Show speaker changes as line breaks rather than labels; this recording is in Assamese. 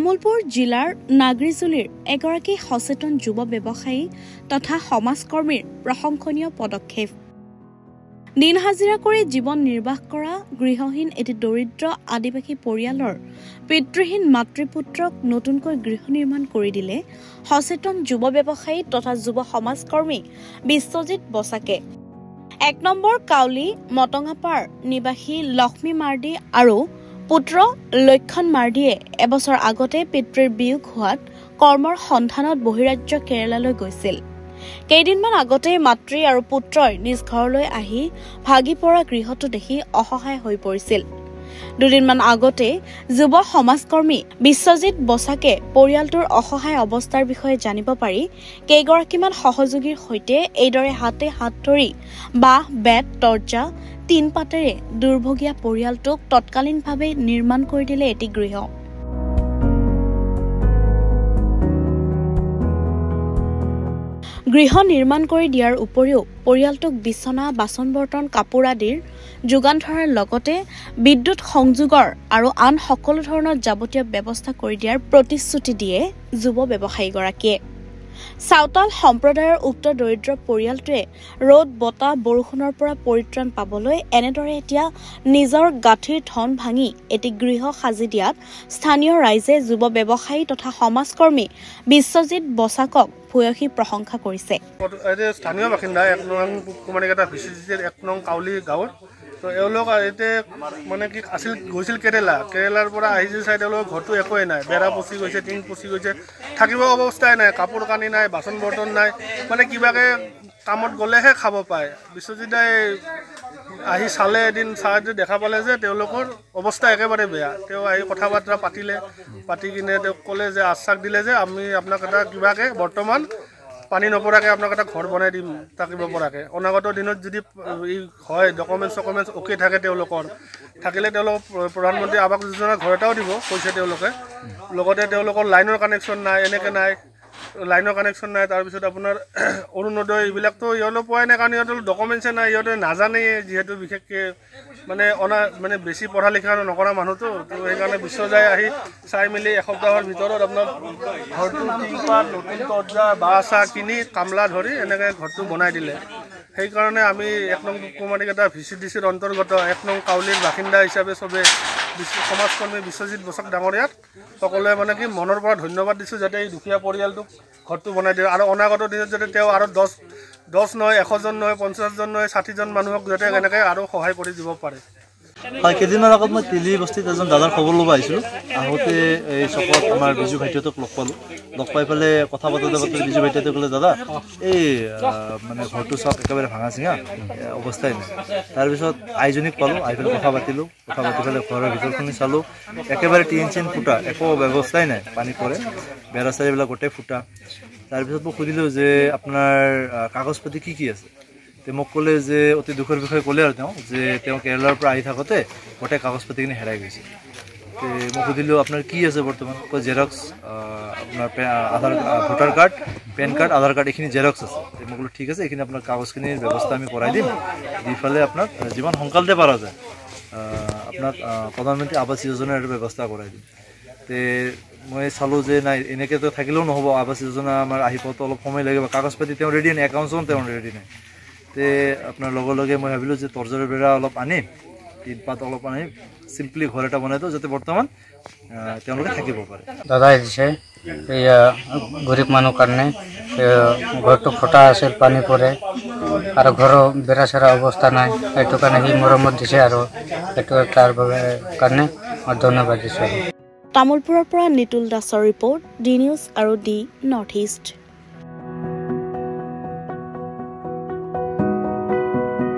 তামুলপুৰ জিলাৰ নাগৰিজুলিৰ এগৰাকী সচেতন যুৱ ব্যৱসায়ী তথা সমাজকৰ্মীৰ প্ৰশংসনীয় পদক্ষেপ। দিন হাজিৰা কৰি জীৱন নিৰ্বাহ কৰা গৃহহীন এটি দৰিদ্ৰ আদিবাসী পৰিয়ালৰ পিতৃহীন মাতৃপুত্ৰক নতুনকৈ গৃহ নিৰ্মাণ কৰি দিলে সচেতন যুৱ ব্যৱসায়ী তথা যুৱ সমাজকৰ্মী বিশ্বজিৎ বসাকে। ১ নম্বৰ কাউলি মটঙাপাৰ নিবাসী লক্ষ্মী মাৰ্ডী আৰু পুত্ৰ লক্ষণ মাৰ্ডীয়ে এবছৰ আগতে পিতৃৰ বিয়োগ হোৱাত কৰ্মৰ সন্ধানত বহিৰাজ্য কেৰালালৈ গৈছিল। কেইদিনমান আগতে মাতৃ আৰু পুত্ৰই নিজ ঘৰলৈ আহি ভাগি পৰা গৃহটো দেখি অসহায় হৈ পৰিছিল। দুদিনমান আগতে যুৱ সমাজকৰ্মী বিশ্বজিৎ বসাকে পৰিয়ালটোৰ অসহায় অৱস্থাৰ বিষয়ে জানিব পাৰি কেইগৰাকীমান সহযোগীৰ সৈতে এইদৰে হাতে হাত ধৰি বাঁহ বেত তৰ্জা তিন পাতেৰে দুৰ্ভগীয়া পৰিয়ালটোক তৎকালীনভাৱে নিৰ্মাণ কৰি দিলে এটি গৃহ। গৃহ নিৰ্মাণ কৰি দিয়াৰ উপৰিও পৰিয়ালটোক বিচনা বাচন বৰ্তন কাপোৰ আদিৰ যোগান ধৰাৰ লগতে বিদ্যুৎ সংযোগৰ আৰু আন সকলো ধৰণৰ যাৱতীয় ব্যৱস্থা কৰি দিয়াৰ প্ৰতিশ্ৰুতি দিয়ে যুৱ ব্যৱসায়ীগৰাকীয়ে। চাওতাল সম্প্ৰদায়ৰ উক্ত দৰিদ্ৰ পৰিয়ালটোৱে ৰ'দ বতাহ বৰষুণৰ পৰা পৰিত্ৰাণ পাবলৈ এনেদৰে এতিয়া নিজৰ গাঁঠিৰ ধন ভাঙি এটি গৃহ সাজি দিয়াত স্থানীয় ৰাইজে যুৱ ব্যৱসায়ী তথা সমাজকৰ্মী বিশ্বজিৎ বসাকক ভূয়সী প্ৰশংসা কৰিছে।
স্থানীয় বাসিন্দা ১ নং কুমাৰীকেইটা বিশ্বজিৎ ১ নং কাউলি গাঁৱত। তো এওঁলোক এতিয়া মানে কি গৈছিল কেৰেলাৰ পৰা আহিছিল চাই তেওঁলোকৰ ঘৰটো একোৱেই নাই, বেৰা পচি গৈছে, টিং পচি গৈছে, থাকিব অৱস্থাই নাই, কাপোৰ কানি নাই, বাচন বৰ্তন নাই, মানে কিবাকে কামত গ'লেহে খাব পায়। বিশ্বজিৎদাই আহি চালে, এদিন চাই দেখা পালে যে তেওঁলোকৰ অৱস্থা একেবাৰে বেয়া। তেওঁ আহি কথা বাৰ্তা পাতি কিনে তেওঁক ক'লে যে আশ্বাস দিলে যে আমি আপোনাক এটা কিবাকে বৰ্তমান পানী নপৰাকৈ আপোনাক এটা ঘৰ বনাই দিম থাকিব পৰাকৈ। অনাগত দিনত যদি হয় ডকুমেণ্টছ অ'কে থাকে তেওঁলোকৰ, থাকিলে তেওঁলোকক প্ৰধানমন্ত্ৰী আৱাস যোজনাৰ ঘৰ এটাও দিব কৈছে তেওঁলোকে। লগতে তেওঁলোকৰ লাইনৰ কানেকশ্যন নাই, লাইনৰ কানেকশ্যন নাই। তাৰপিছত আপোনাৰ অৰুণোদয় এইবিলাকতো ইহঁতৰ পোৱাই নাই, কাৰণ ইহঁতৰ ডকুমেণ্টছে নাই, ইহঁতে নাজানেই যিহেতু বিশেষকৈ মানে বেছি পঢ়া লিখা নকৰা মানুহটো। তো সেইকাৰণে বিশ্বজাই আহি চাই মেলি এসপ্তাহৰ ভিতৰত আপোনাৰ ঘৰটো টিংপাত নতুন তৰ্জা বাঁহ চাহ কিনি কামলা ধৰি এনেকৈ ঘৰটো বনাই দিলে। সেইকাৰণে আমি ১ নং কুমাৰীকেইটা VCDCৰ অন্তৰ্গত ১ নং কাউলিৰ বাসিন্দা হিচাপে চবে সমাজকৰ্মী বিশ্বজিৎ বসাক ডাঙৰীয়াক সকলোৱে মানে কি মনৰ পৰা ধন্যবাদ দিছোঁ, যাতে এই দুখীয়া পৰিয়ালটোক ঘৰটো বনাই দিয়ে আৰু অনাগত দিনত যাতে তেওঁ আৰু 10 নহয় 100জন নহয় 50জন নহয় 60জন মানুহক যাতে এনেকৈ আৰু সহায় কৰি দিব পাৰে।
হয়, কেইদিনমান আগত মই তেলি বস্তিত এজন দাদাৰ খবৰ ল'ব আহিছিলোঁ। আহোঁতে এই চকত আমাৰ বিজু ভাইটিহঁতক লগ পালোঁ। লগ পাই পেলাই কথা পাতোতে বিজু ভাইটিহঁতে ক'লে দাদা এই মানে ঘৰটো চাওক একেবাৰে ভাঙা চিঙা অৱস্থাই নাই। তাৰপিছত আইজনীক পালোঁ, আহি পেলাই কথা পাতি পেলাই ঘৰৰ ভিতৰখিনি চালোঁ, একেবাৰে টিন চিন ফুটা, একো ব্যৱস্থাই নাই, পানী পৰে, বেৰা চাৰিবিলাক গোটেই ফুটা। তাৰপিছত মোক সুধিলোঁ যে আপোনাৰ কাগজ পাতি কি আছে। মোক ক'লে যে অতি দুখৰ বিষয়ে ক'লে আৰু তেওঁ কেৰেলাৰ পৰা আহি থাকোঁতে গোটেই কাগজ পাতিখিনি হেৰাই গৈছে। মই সুধিলোঁ আপোনাৰ কি আছে বৰ্তমান, কৈ জেৰক্স আপোনাৰ ভোটাৰ কাৰ্ড, পেন কাৰ্ড, আধাৰ কাৰ্ড এইখিনি জেৰক্স আছে। মই ক'লোঁ ঠিক আছে, এইখিনি আপোনাৰ কাগজখিনিৰ ব্যৱস্থা আমি কৰাই দিম, দি ফালে আপোনাক যিমান সোনকালতে পৰা যায় আপোনাক প্ৰধানমন্ত্ৰী আৱাস যোজনাৰ এটা ব্যৱস্থা কৰাই দিম। মই চালোঁ যে নাই এনেকৈতো থাকিলেও নহ'ব, আৱাস যোজনা আমাৰ আহি পোৱাটো অলপ সময় লাগিব, কাগজ পাতি তেওঁ ৰেডি নাই, একাউণ্টছখন তেওঁ ৰেডি নাই। আপোনাৰ লগে মই ভাবিলোঁ যে তৰ্জৰ বেৰা অলপ আনিম, তিনপাত অলপ আনিম, চিম্পলি ঘৰ এটা বনাই দিওঁ যাতে বৰ্তমান তেওঁলোকে থাকিব পাৰে।
দাদাই দিছে এয়া গৰীব মানুহৰ কাৰণে, ঘৰটো ফটা আছিল, পানী পৰে আৰু ঘৰৰ বেৰা চেৰা অৱস্থা নাই, সেইটো কাৰণে সি মৰমত দিছে আৰু সেইটো তাৰ কাৰণে মই ধন্যবাদ দিছোঁ।
তামুলপুৰৰ পৰা নিতুল দাসৰ ৰিপৰ্ট, ডি নিউজ আৰু ডি নৰ্থ ইষ্ট।